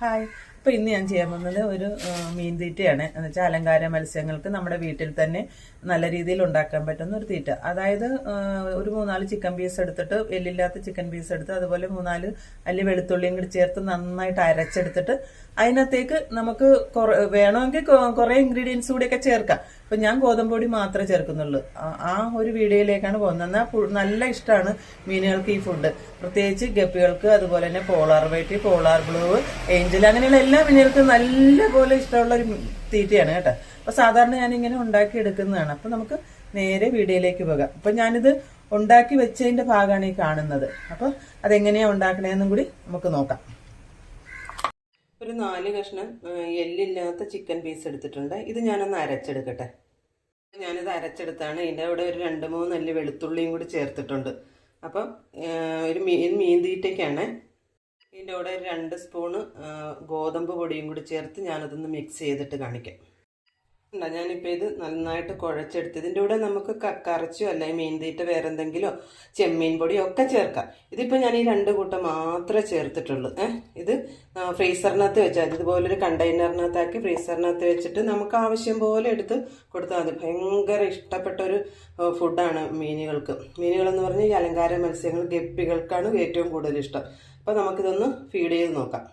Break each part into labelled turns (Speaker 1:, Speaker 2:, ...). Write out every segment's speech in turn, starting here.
Speaker 1: Hi. അപ്പോൾ ഇന്ന് ഞാൻ ചെയ്യാൻ പോകുന്നത് ഒരു മീൻ തീറ്റയാണ്. എന്ന് വെച്ചാൽ അലങ്കാര മത്സ്യങ്ങൾക്ക് നമ്മുടെ വീട്ടിൽ തന്നെ നല്ല രീതിയിൽ ഉണ്ടാക്കാൻ പറ്റുന്ന ഒരു തീറ്റ. അതായത് ഒരു 3-4 ചിക്കൻ പീസ് എടുത്തിട്ട്, എല്ലില്ലാത്ത ചിക്കൻ പീസ് എടുത്ത്, അതുപോലെ 3-4 അല്ലി വെളുത്തുള്ളിയും കൂടി ചേർത്ത് നന്നായിട്ട് അരച്ചെടുത്തിട്ട് അതിനകത്തേക്ക് നമുക്ക് വേണമെങ്കിൽ കുറേ ഇൻഗ്രീഡിയൻസ് കൂടിയൊക്കെ ചേർക്കാം. അപ്പം ഞാൻ ഗോതമ്പ് പൊടി മാത്രമേ ചേർക്കുന്നുള്ളൂ. ആ ഒരു വീഡിയോയിലേക്കാണ് പോകുന്നത്. എന്നാൽ നല്ല ഇഷ്ടമാണ് മീനുകൾക്ക് ഈ ഫുഡ്, പ്രത്യേകിച്ച് ഗപ്പികൾക്ക്, അതുപോലെ തന്നെ polar white, polar blue, Angel, അങ്ങനെയുള്ള എല്ലാ മീനുകൾക്കും നല്ലപോലെ ഇഷ്ടമുള്ള ഒരു തീറ്റയാണ് കേട്ടോ. അപ്പോൾ സാധാരണ ഞാനിങ്ങനെ ഉണ്ടാക്കി എടുക്കുന്നതാണ്. അപ്പോൾ നമുക്ക് നേരെ വീഡിയോയിലേക്ക് പോകാം. അപ്പം ഞാനിത് ഉണ്ടാക്കി വെച്ചതിൻ്റെ ഭാഗമാണ് ഈ കാണുന്നത്. അപ്പോൾ അതെങ്ങനെയാണ് ഉണ്ടാക്കണതെന്നും കൂടി നമുക്ക് നോക്കാം. ഒരു 4 കഷ്ണം എല്ലില്ലാത്ത ചിക്കൻ പീസ് എടുത്തിട്ടുണ്ട്. ഇത് ഞാനൊന്ന് അരച്ചെടുക്കട്ടെ. ഞാനിത് അരച്ചെടുത്താണ്. ഇതിൻ്റെ കൂടെ ഒരു 2-3 അല്ലി വെളുത്തുള്ളിയും കൂടി ചേർത്തിട്ടുണ്ട്. അപ്പം ഒരു മീൻ തീറ്റയ്ക്കാണ്. ഇതിൻ്റെ കൂടെ 2 സ്പൂണ് ഗോതമ്പ് പൊടിയും കൂടി ചേർത്ത് ഞാനതൊന്ന് മിക്സ് ചെയ്തിട്ട് കാണിക്കാം. ഞാനിപ്പോൾ ഇത് നന്നായിട്ട് കുഴച്ചെടുത്ത് ഇതിൻ്റെ കൂടെ നമുക്ക് കക്കറച്ചോ അല്ലെങ്കിൽ മീൻ തീറ്റ വേറെ എന്തെങ്കിലോ ചെമ്മീൻ പൊടിയോ ഒക്കെ ചേർക്കാം. ഇതിപ്പോൾ ഞാൻ ഈ 2 കൂട്ടം മാത്രമേ ചേർത്തിട്ടുള്ളൂ. ഇത് ഫ്രീസറിനകത്ത് വെച്ചാൽ ഇതുപോലൊരു കണ്ടെയ്നറിനകത്താക്കി ഫ്രീസറിനകത്ത് വെച്ചിട്ട് നമുക്ക് ആവശ്യം പോലെ എടുത്ത് കൊടുത്താൽ മതി. ഭയങ്കര ഇഷ്ടപ്പെട്ടൊരു ഫുഡാണ് മീനുകൾക്ക്. മീനുകളെന്ന് പറഞ്ഞാൽ ഈ അലങ്കാര മത്സ്യങ്ങൾ ഗപ്പികൾക്കാണ് ഏറ്റവും കൂടുതൽ ഇഷ്ടം. അപ്പോൾ നമുക്കിതൊന്ന് ഫീഡ് ചെയ്ത് നോക്കാം.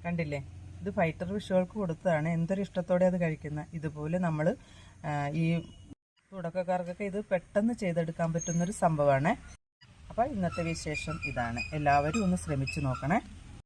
Speaker 1: കണ്ടില്ലേ, ഇത് ഫൈറ്റർ ഫിഷുകൾക്ക് കൊടുത്തതാണ്. എന്തൊരു ഇഷ്ടത്തോടെ അത് കഴിക്കുന്നത്. ഇതുപോലെ നമ്മൾ ഈ തുടക്കക്കാർക്കൊക്കെ ഇത് പെട്ടെന്ന് ചെയ്തെടുക്കാൻ പറ്റുന്നൊരു സംഭവമാണ്. അപ്പോൾ ഇന്നത്തെ വിശേഷം ഇതാണ്. എല്ലാവരും ഒന്ന് ശ്രമിച്ചു നോക്കണേ.